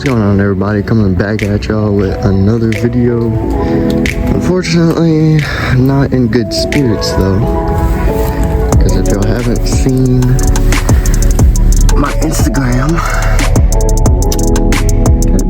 What's going on, everybody? Coming back at y'all with another video. Unfortunately, not in good spirits though, because if y'all haven't seen my Instagram, got a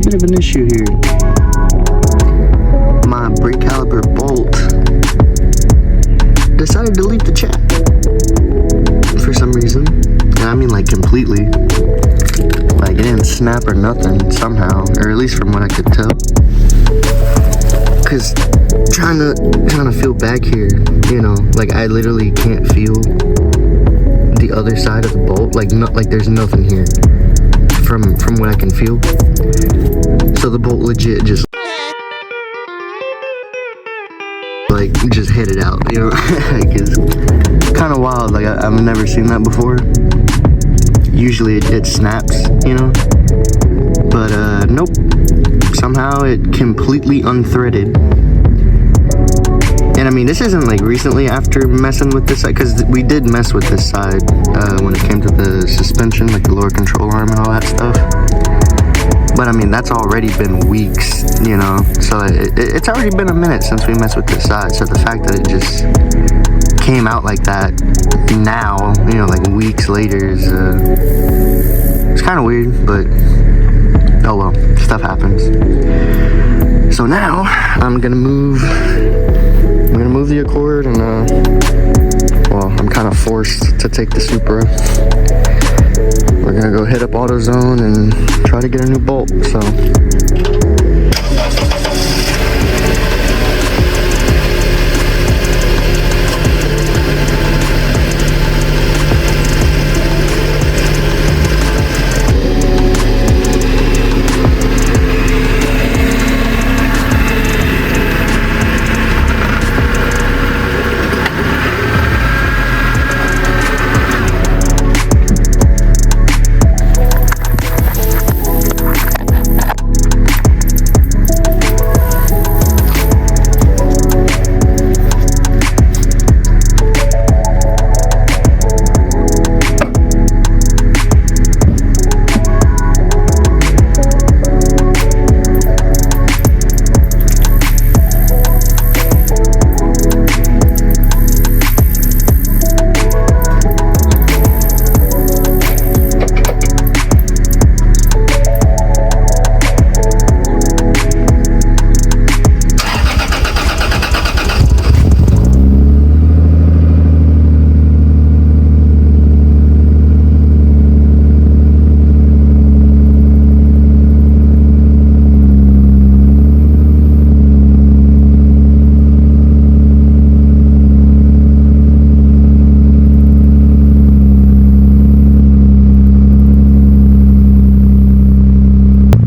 bit of an issue here. My brake caliper bolt decided to leave the chat for some reason, and I mean like completely. Like, it didn't snap or nothing somehow, or at least from what I could tell. Cause trying to feel back here, you know, like I literally can't feel the other side of the bolt. Like there's nothing here from what I can feel. So the bolt legit just hit it out, you know. Like, it's kind of wild. Like I've never seen that before. Usually it snaps, you know, but nope, somehow it completely unthreaded. And I mean, this isn't like recently after messing with this side, because we did mess with this side when it came to the suspension, like the lower control arm and all that stuff. But I mean, that's already been weeks, you know, so it's already been a minute since we messed with this side. So the fact that it just came out like that now, you know, like weeks later, is it's kind of weird, but oh well, stuff happens. So now I'm gonna move the Accord, and well, I'm kind of forced to take the Supra. We're gonna go hit up AutoZone and try to get a new bolt. So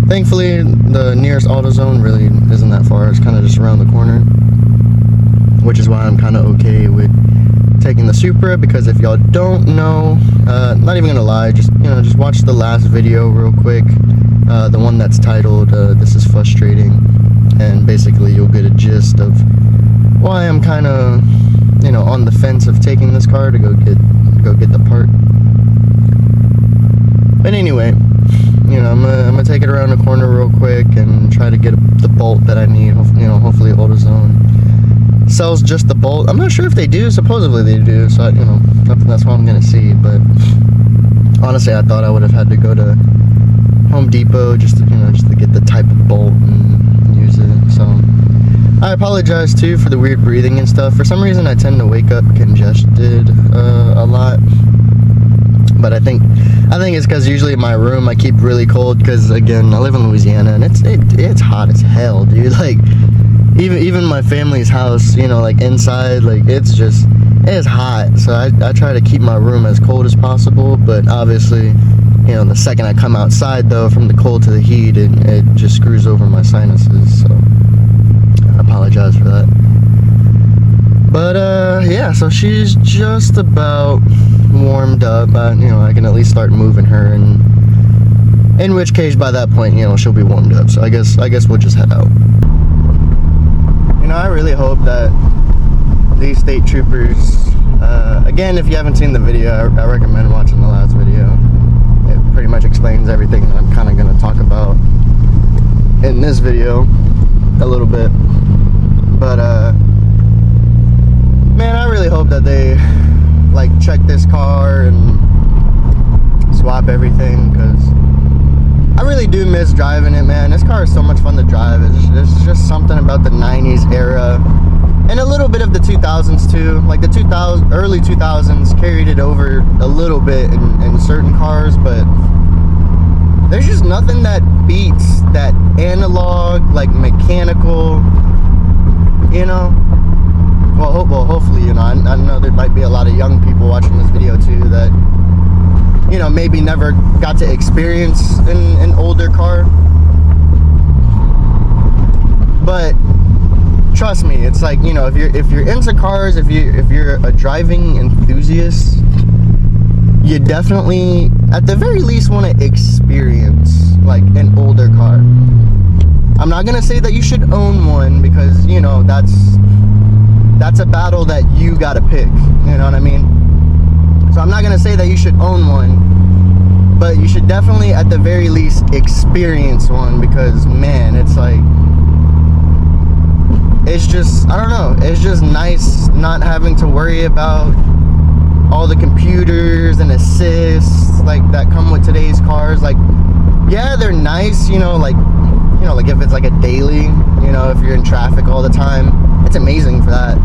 thankfully, the nearest AutoZone really isn't that far. It's kind of just around the corner, which is why I'm kind of okay with taking the Supra. Because if y'all don't know, not even gonna lie, just watch the last video real quick, the one that's titled "This is Frustrating," and basically you'll get a gist of why I'm kind of, you know, on the fence of taking this car to go get the part. But anyway, you know, I'm gonna take it around the corner real quick and try to get the bolt that I need. You know, hopefully AutoZone sells just the bolt. I'm not sure if they do. Supposedly they do. So you know, that's what I'm gonna see. But honestly, I thought I would have had to go to Home Depot just to get the type of bolt and use it. So I apologize too for the weird breathing and stuff. For some reason, I tend to wake up congested a lot. But I think it's because usually in my room I keep really cold, because again, I live in Louisiana and it's hot as hell, dude. Like even my family's house, you know, like inside, like it's hot. So I try to keep my room as cold as possible. But obviously, you know, the second I come outside though, from the cold to the heat, it just screws over my sinuses. So I apologize for that. But yeah, so she's just about warmed up. You know, I can at least start moving her, and in which case by that point, you know, she'll be warmed up. So I guess we'll just head out. You know, I really hope that these state troopers, again, if you haven't seen the video, I recommend watching the last video. It pretty much explains everything. everything that I'm kind of going to talk about in this video a little bit. But man, I really hope that they like check this car and swap everything, because I really do miss driving it, man. This car is so much fun to drive. It's just something about the 90s era and a little bit of the 2000s too. Like the early 2000s carried it over a little bit in certain cars, but there's just nothing that beats that analog, like mechanical, you know. Well, hopefully, you know, I know there might be a lot of young people watching this video too that, you know, maybe never got to experience an older car. But trust me, it's like, you know, if you're into cars, if you're a driving enthusiast, you definitely, at the very least, want to experience like an older car. I'm not gonna say that you should own one, because, you know, that's a battle that you gotta pick, you know what I mean? So I'm not gonna say that you should own one, but you should definitely at the very least experience one, because man, it's like, it's just, I don't know, it's just nice not having to worry about all the computers and assists like that come with today's cars. Like, yeah, they're nice, you know, like if it's like a daily, you know, if you're in traffic all the time, it's amazing for that.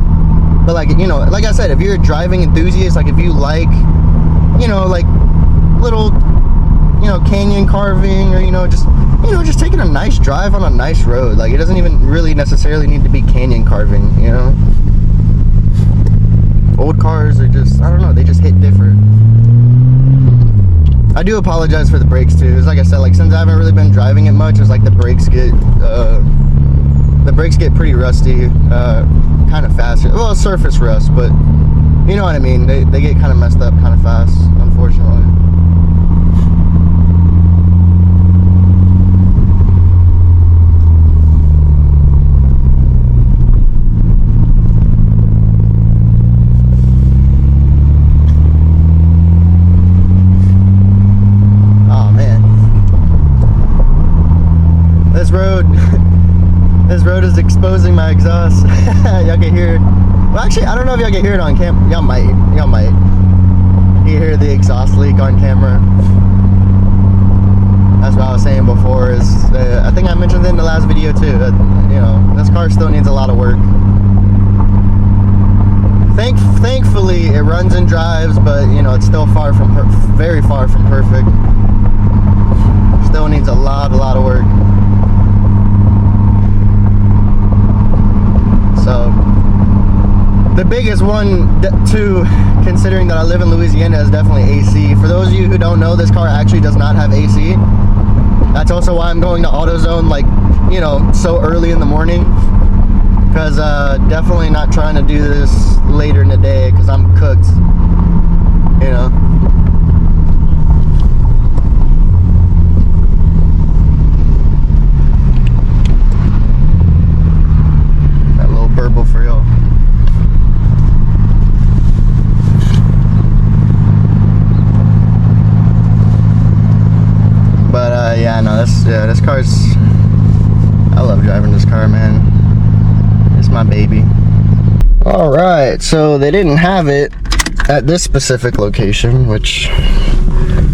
But like, you know, like I said, if you're a driving enthusiast, like if you like, you know, like little, you know, canyon carving, or, you know, just taking a nice drive on a nice road. Like, it doesn't even really necessarily need to be canyon carving, you know? Old cars are just, I don't know, they just hit different. I do apologize for the brakes too. It's like I said, like, since I haven't really been driving it much, it's like the brakes get pretty rusty, kind of fast. Well, surface rust, but you know what I mean. They get kind of messed up kind of fast, unfortunately. This road is exposing my exhaust. Y'all can hear it. Well, actually, I don't know if y'all can hear it on cam. Y'all might. You hear the exhaust leak on camera. That's what I was saying before. Is I think I mentioned it in the last video too. That, you know, this car still needs a lot of work. Thankfully, it runs and drives, but you know, it's still very far from perfect. Still needs a lot of work. So the biggest one too, considering that I live in Louisiana, is definitely AC. For those of you who don't know, this car actually does not have AC. That's also why I'm going to AutoZone, like, you know, so early in the morning, because definitely not trying to do this later in the day, because I'm cooked, you know. Burble for y'all. But yeah, no, this car's, I love driving this car, man. It's my baby. All right, so they didn't have it at this specific location, which,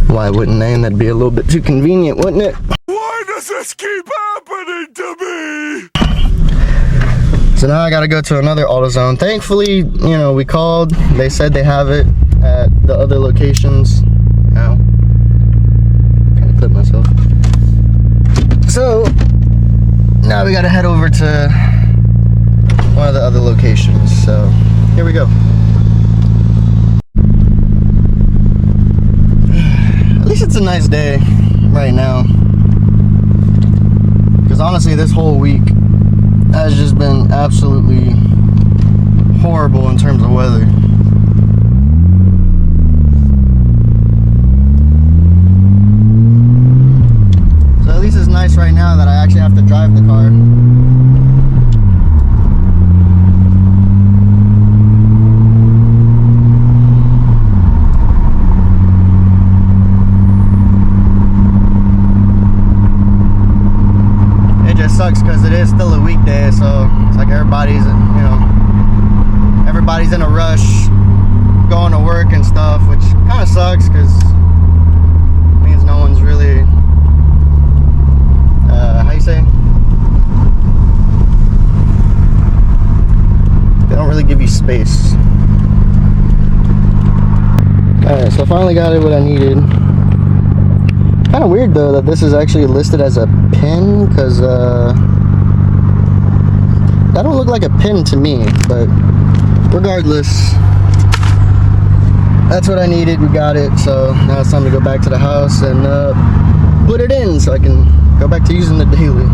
why wouldn't they? And that'd be a little bit too convenient, wouldn't it? Why does this keep happening to me? So now I gotta go to another AutoZone. Thankfully, you know, we called. They said they have it at the other locations. Ow. Kind of clipped myself. So now we gotta head over to one of the other locations. So here we go. At least it's a nice day right now. Because honestly, this whole week has just been absolutely horrible in terms of weather. So at least it's nice right now that I actually have to drive the car. sucks because it is still a weekday, so it's like everybody's, you know, everybody's in a rush going to work and stuff, which kind of sucks because it means no one's really, how you say? They don't really give you space. Alright, so I finally got it what I needed. Kind of weird though that this is actually listed as a pin, because that don't look like a pin to me, but regardless, that's what I needed. We got it, so now it's time to go back to the house and put it in so I can go back to using the daily.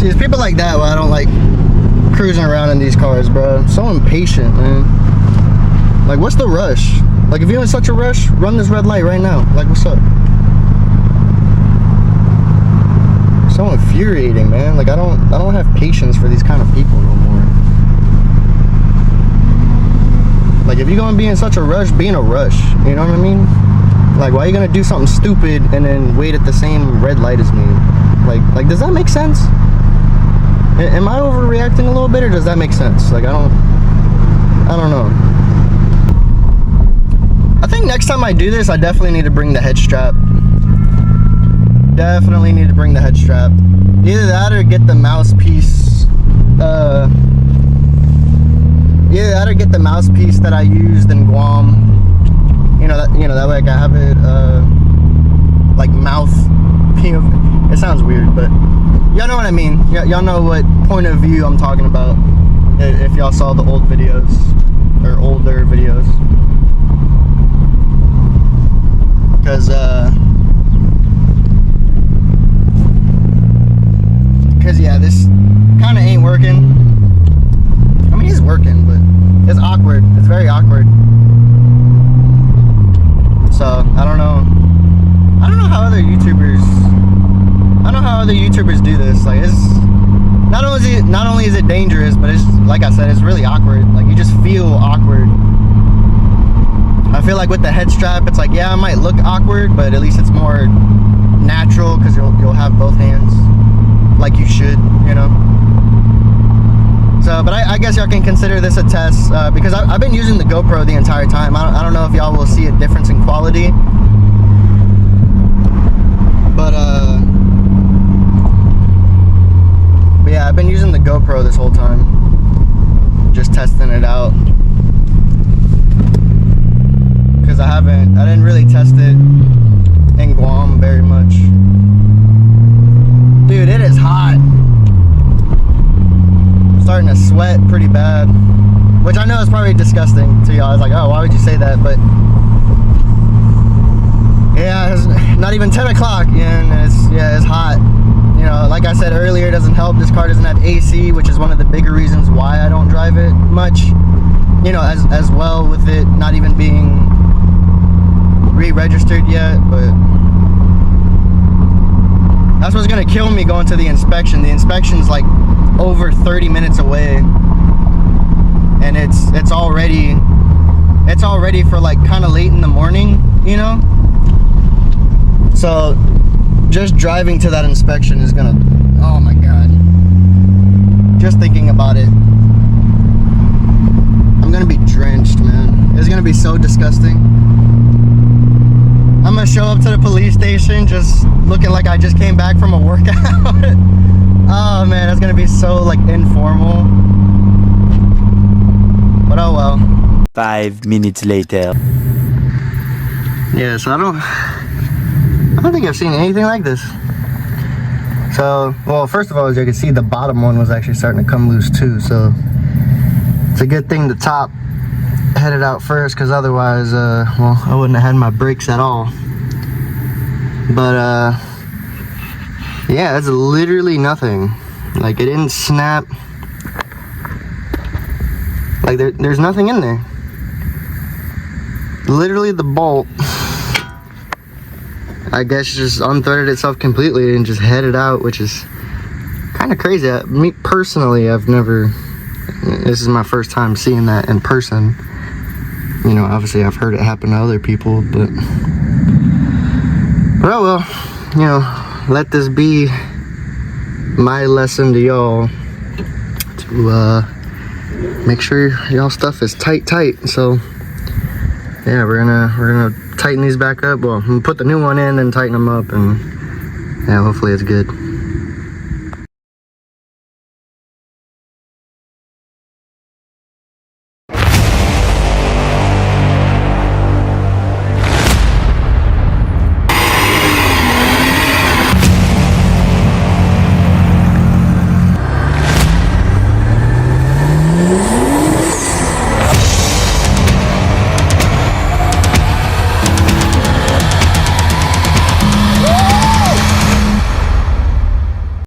See, it's people like that why I don't like cruising around in these cars, bro. So impatient, man. Like, what's the rush? Like, if you're in such a rush, run this red light right now. Like, what's up? So infuriating, man. Like, I don't have patience for these kind of people no more. Like, if you're gonna be in such a rush, be in a rush. You know what I mean? Like, why are you gonna do something stupid and then wait at the same red light as me? Like, does that make sense? Am I overreacting a little bit, or does that make sense? Like, I don't know. I think next time I do this, I definitely need to bring the head strap. Definitely need to bring the head strap. Either that or get the mouthpiece. Either that or get the mouthpiece that I used in Guam. You know that way I can have it like mouth. It sounds weird, but y'all know what I mean. Y'all know what point of view I'm talking about if y'all saw the old videos or older videos. Because yeah, this kind of ain't working. I mean, it's working, but it's awkward. It's very awkward. So I don't know how other YouTubers. I don't know how other YouTubers do this. Like, it's not only is it dangerous, but it's, like I said, it's really awkward. Like, you just feel awkward. I feel like with the head strap, it's like, yeah, it might look awkward, but at least it's more natural because you'll have both hands, like you should, you know. So, but I guess y'all can consider this a test because I've been using the GoPro the entire time. I don't know if y'all will see a difference in quality, but yeah, I've been using the GoPro this whole time, just testing it out. I didn't really test it in Guam very much. Dude, it is hot. I'm starting to sweat pretty bad, which I know is probably disgusting to y'all. I was like, oh, why would you say that? But yeah, it's not even 10 o'clock and it's hot. You know, like I said earlier, it doesn't help. This car doesn't have AC, which is one of the bigger reasons why I don't drive it much. You know, as well with it not even being re-registered yet, but that's what's gonna kill me going to the inspection. The inspection's like over 30 minutes away, and it's already for like kind of late in the morning, you know. So just driving to that inspection is gonna, oh my god, just thinking about it, I'm gonna be drenched, man. It's gonna be so disgusting. I'm gonna show up to the police station just looking like I just came back from a workout. Oh man, that's gonna be so like informal. But oh well. 5 minutes later. Yeah, so I don't think I've seen anything like this. So, well, first of all, as you can see, the bottom one was actually starting to come loose too. So it's a good thing the top headed out first, because otherwise, well, I wouldn't have had my brakes at all. But yeah, it's literally nothing. Like, it didn't snap. Like, there's nothing in there. Literally the bolt, I guess, just unthreaded itself completely and just headed out, which is kind of crazy. Me personally, this is my first time seeing that in person. You know, obviously I've heard it happen to other people, but oh well, you know, let this be my lesson to y'all to make sure y'all stuff is tight. So yeah, we're gonna tighten these back up. Well, I'm gonna put the new one in and tighten them up, and yeah, hopefully it's good.